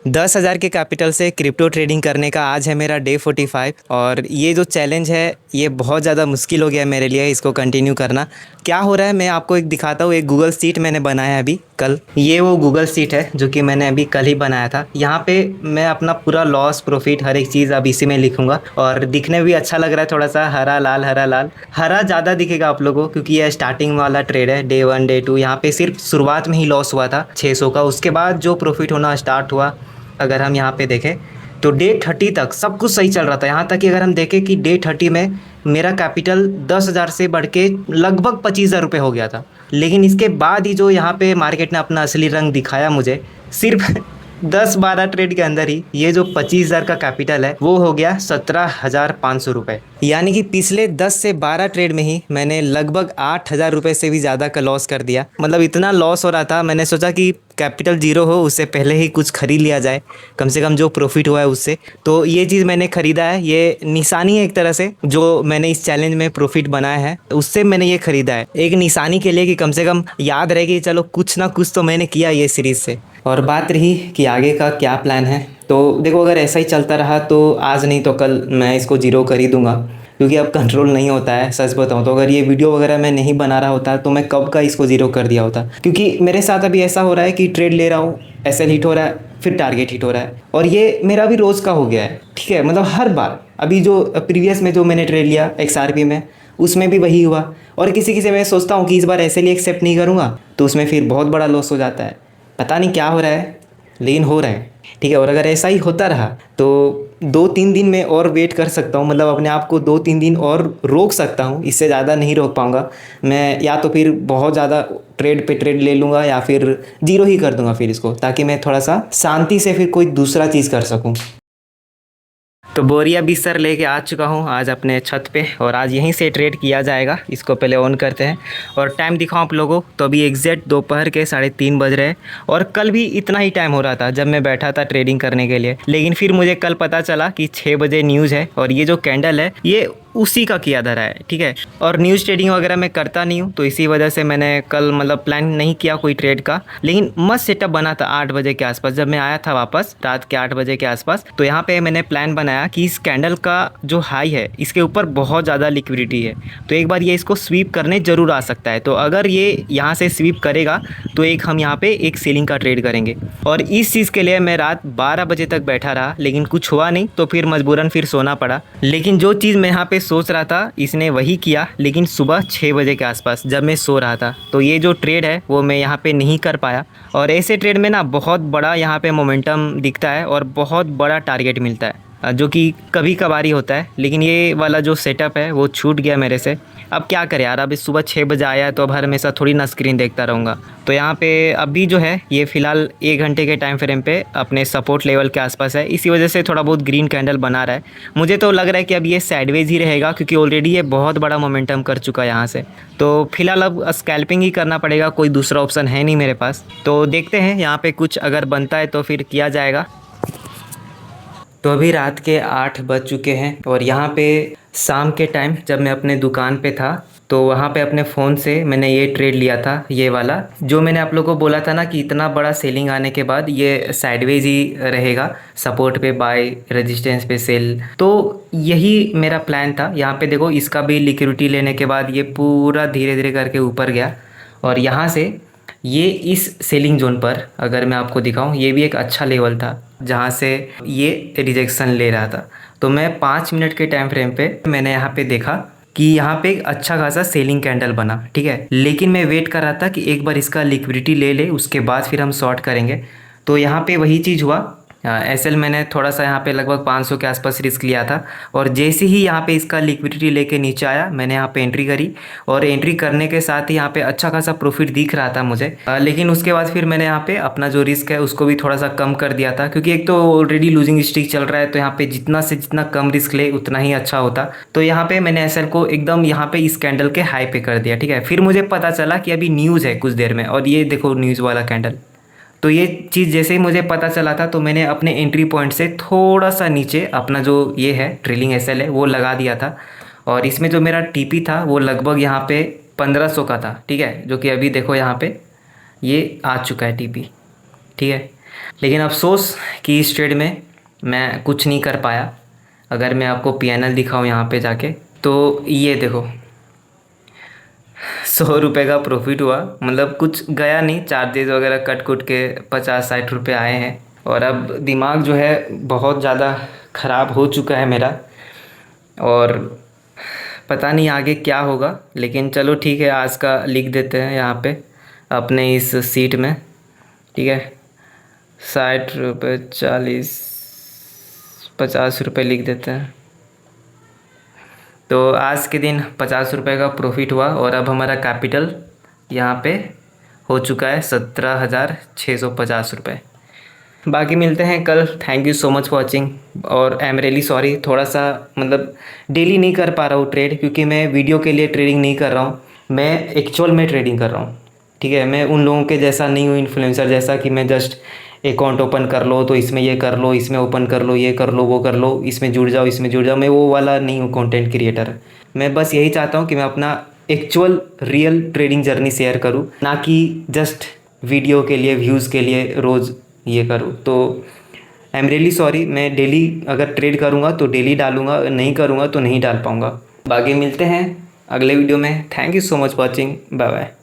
10,000 के कैपिटल से crypto trading करने का आज है मेरा डे 45 और ये जो चैलेंज है ये बहुत ज़्यादा मुश्किल हो गया है मेरे लिए इसको कंटिन्यू करना। क्या हो रहा है मैं आपको एक दिखाता हूँ। एक गूगल शीट मैंने बनाया है अभी कल। ये वो गूगल शीट है जो कि मैंने अभी कल ही बनाया था। यहाँ पे मैं अपना पूरा लॉस प्रॉफिट हर एक चीज़ अब इसी में लिखूंगा और दिखने में भी अच्छा लग रहा है। थोड़ा सा हरा लाल हरा लाल हरा ज़्यादा दिखेगा आप लोगों को क्योंकि ये स्टार्टिंग वाला ट्रेड है, डे 1 डे 2। यहाँ पे सिर्फ शुरुआत में ही लॉस हुआ था 600 का। उसके बाद जो प्रॉफिट होना स्टार्ट हुआ, अगर हम यहाँ पे देखें तो डे 30 तक सब कुछ सही चल रहा था। यहाँ तक कि अगर हम देखें कि डे 30 में मेरा कैपिटल 10,000 से बढ़ के लगभग 25,000 रुपये हो गया था। लेकिन इसके बाद ही जो यहाँ पे मार्केट ने अपना असली रंग दिखाया मुझे, सिर्फ 10-12 ट्रेड के अंदर ही ये जो 25,000 का कैपिटल है वो हो गया 17,500 रुपये। यानी कि पिछले 10 से 12 ट्रेड में ही मैंने लगभग 8,000 रुपये से भी ज़्यादा का लॉस कर दिया। मतलब इतना लॉस हो रहा था, मैंने सोचा कि कैपिटल जीरो हो उससे पहले ही कुछ खरीद लिया जाए, कम से कम जो प्रॉफिट हुआ है उससे। तो ये चीज़ मैंने ख़रीदा है, ये निशानी है एक तरह से जो मैंने इस चैलेंज में प्रॉफिट बनाया है उससे मैंने ये ख़रीदा है, एक निशानी के लिए कि कम से कम याद रहे कि चलो कुछ ना कुछ तो मैंने किया ये सीरीज़ से। और बात रही कि आगे का क्या प्लान है, तो देखो अगर ऐसा ही चलता रहा तो आज नहीं तो कल मैं इसको ज़ीरो कर ही दूँगा क्योंकि अब कंट्रोल नहीं होता है। सच बताऊँ तो अगर ये वीडियो वगैरह मैं नहीं बना रहा होता तो मैं कब का इसको ज़ीरो कर दिया होता, क्योंकि मेरे साथ अभी ऐसा हो रहा है कि ट्रेड ले रहा हूँ, एसएल हिट हो रहा है, फिर टारगेट हिट हो रहा है और ये मेरा भी रोज़ का हो गया है। ठीक है, मतलब हर बार अभी जो प्रीवियस में जो मैंने ट्रेड लिया XRP में उसमें भी वही हुआ। और किसी किसी मैं सोचता हूँ कि इस बार ऐसे लिए एक्सेप्ट नहीं करूँगा तो उसमें फिर बहुत बड़ा लॉस हो जाता है। पता नहीं क्या हो रहा है लेकिन हो रहा है। ठीक है, और अगर ऐसा ही होता रहा तो 2-3 दिन में और वेट कर सकता हूँ, मतलब अपने आप को 2-3 दिन और रोक सकता हूँ, इससे ज़्यादा नहीं रोक पाऊँगा मैं। या तो फिर बहुत ज़्यादा ट्रेड पे ट्रेड ले लूँगा या फिर जीरो ही कर दूँगा फिर इसको, ताकि मैं थोड़ा सा शांति से फिर कोई दूसरा चीज़ कर सकूँ। तो बोरिया बिस्तर लेके आ चुका हूँ आज अपने छत पे और आज यहीं से ट्रेड किया जाएगा। इसको पहले ऑन करते हैं और टाइम दिखाऊँ आप लोगों तो अभी एग्जैक्ट दोपहर के 3:30 बज रहे हैं। और कल भी इतना ही टाइम हो रहा था जब मैं बैठा था ट्रेडिंग करने के लिए, लेकिन फिर मुझे कल पता चला कि 6 बजे न्यूज़ है और ये जो कैंडल है ये उसी का किया धरा है। ठीक है, और न्यूज़ ट्रेडिंग वगैरह मैं करता नहीं हूँ तो इसी वजह से मैंने कल मतलब प्लान नहीं किया कोई ट्रेड का। लेकिन मस्त सेटअप बना था 8 बजे के आसपास जब मैं आया था वापस रात के 8 बजे के आसपास। तो यहाँ पे मैंने प्लान बनाया कि इस कैंडल का जो हाई है इसके ऊपर बहुत ज़्यादा लिक्विडिटी है तो एक बार ये इसको स्वीप करने ज़रूर आ सकता है। तो अगर ये यहाँ से स्वीप करेगा तो हम यहाँ पे एक सेलिंग का ट्रेड करेंगे। और इस चीज़ के लिए मैं रात 12 बजे तक बैठा रहा लेकिन कुछ हुआ नहीं तो फिर मजबूरन फिर सोना पड़ा। लेकिन जो चीज़ मैं यहाँ पे सोच रहा था इसने वही किया, लेकिन सुबह 6 बजे के आसपास जब मैं सो रहा था तो ये जो ट्रेड है वो मैं यहाँ पे नहीं कर पाया। और ऐसे ट्रेड में ना बहुत बड़ा यहाँ पे मोमेंटम दिखता है और बहुत बड़ा टारगेट मिलता है जो कि कभी कभार होता है। लेकिन ये वाला जो सेटअप है वो छूट गया मेरे से। अब क्या करें यार, अभी सुबह 6 बजे आया है तो अब हर हमेशा थोड़ी ना स्क्रीन देखता रहूँगा। तो यहाँ पे अभी जो है ये फ़िलहाल 1 घंटे के टाइम फ्रेम पे अपने सपोर्ट लेवल के आसपास है, इसी वजह से थोड़ा बहुत ग्रीन कैंडल बना रहा है। मुझे तो लग रहा है कि अब ये साइडवेज ही रहेगा क्योंकि ऑलरेडी ये बहुत बड़ा मोमेंटम कर चुका है यहाँ से। तो फिलहाल अब स्कैल्पिंग ही करना पड़ेगा, कोई दूसरा ऑप्शन है नहीं मेरे पास। तो देखते हैं यहाँ पे कुछ अगर बनता है तो फिर किया जाएगा। तो अभी रात के 8 बज चुके हैं और यहाँ पे शाम के टाइम जब मैं अपने दुकान पे था तो वहाँ पे अपने फ़ोन से मैंने ये ट्रेड लिया था, ये वाला जो मैंने आप लोगों को बोला था ना कि इतना बड़ा सेलिंग आने के बाद ये साइडवेज ही रहेगा, सपोर्ट पे बाय, रेजिस्टेंस पे सेल। तो यही मेरा प्लान था। यहाँ पे देखो इसका भी लिक्विडिटी लेने के बाद ये पूरा धीरे धीरे करके ऊपर गया और यहाँ से ये इस सेलिंग जोन पर अगर मैं आपको दिखाऊं ये भी एक अच्छा लेवल था जहाँ से ये रिजेक्शन ले रहा था। तो मैं 5 मिनट के टाइम फ्रेम पे मैंने यहाँ पे देखा कि यहाँ पे एक अच्छा खासा सेलिंग कैंडल बना। ठीक है, लेकिन मैं वेट कर रहा था कि एक बार इसका लिक्विडिटी ले ले उसके बाद फिर हम शॉर्ट करेंगे। तो यहाँ पे वही चीज़ हुआ। एसएल मैंने थोड़ा सा यहाँ पे लगभग 500 के आसपास रिस्क लिया था और जैसे ही यहाँ पे इसका लिक्विडिटी लेके नीचे आया मैंने यहाँ पे एंट्री करी और एंट्री करने के साथ ही यहाँ पे अच्छा खासा प्रॉफिट दिख रहा था मुझे। लेकिन उसके बाद फिर मैंने यहाँ पे अपना जो रिस्क है उसको भी थोड़ा सा कम कर दिया था क्योंकि एक तो ऑलरेडी लूजिंग स्ट्रीक चल रहा है तो यहाँ पे जितना से जितना कम रिस्क ले उतना ही अच्छा होता। तो यहाँ पे मैंने एसएल को एकदम यहाँ पे इस कैंडल के हाई पे कर दिया। ठीक है, फिर मुझे पता चला कि अभी न्यूज़ है कुछ देर में और ये देखो न्यूज़ वाला कैंडल। तो ये चीज़ जैसे ही मुझे पता चला था तो मैंने अपने एंट्री पॉइंट से थोड़ा सा नीचे अपना जो ये है ट्रेलिंग एसएल है वो लगा दिया था और इसमें जो मेरा टीपी था वो लगभग यहाँ पे 1500 का था। ठीक है, जो कि अभी देखो यहाँ पे ये आ चुका है टीपी। ठीक है, लेकिन अफसोस कि इस ट्रेड में मैं कुछ नहीं कर पाया। अगर मैं आपको पीएनएल दिखाऊं यहाँ पे जाके, तो ये देखो 100 रुपये का प्रॉफिट हुआ। मतलब कुछ गया नहीं, चार्जेस वगैरह कट कुट के 50-60 रुपये आए हैं। और अब दिमाग जो है बहुत ज़्यादा ख़राब हो चुका है मेरा, और पता नहीं आगे क्या होगा। लेकिन चलो ठीक है, आज का लिख देते हैं यहाँ पे अपने इस सीट में, ठीक है। 60 रुपये, 40-50 रुपये लिख देते हैं। तो आज के दिन 50 रुपये का प्रॉफिट हुआ, और अब हमारा कैपिटल यहाँ पे हो चुका है 17,650 रुपये। बाकी मिलते हैं कल। Thank you so much for watching. और आई एम रियली सॉरी, थोड़ा सा मतलब डेली नहीं कर पा रहा हूँ ट्रेड, क्योंकि मैं वीडियो के लिए ट्रेडिंग नहीं कर रहा हूँ, मैं एक्चुअल में ट्रेडिंग कर रहा हूँ, ठीक है। मैं उन लोगों के जैसा नहीं हूँ, इन्फ्लुएंसर जैसा, कि मैं जस्ट अकाउंट ओपन कर लो तो इसमें ये कर लो, इसमें ओपन कर लो, ये कर लो, वो कर लो, इसमें जुड़ जाओ, इसमें जुड़ जाओ। मैं वो वाला नहीं हूँ कंटेंट क्रिएटर। मैं बस यही चाहता हूँ कि मैं अपना actual real trading journey share करूँ, ना कि जस्ट वीडियो के लिए, व्यूज़ के लिए रोज़ ये करूँ। तो आई एम रियली सॉरी। मैं डेली अगर ट्रेड करूँगा तो डेली डालूँगा, नहीं करूँगा तो नहीं डाल पाऊँगा। बाकी मिलते हैं अगले वीडियो में। Thank you so much watching. Bye bye.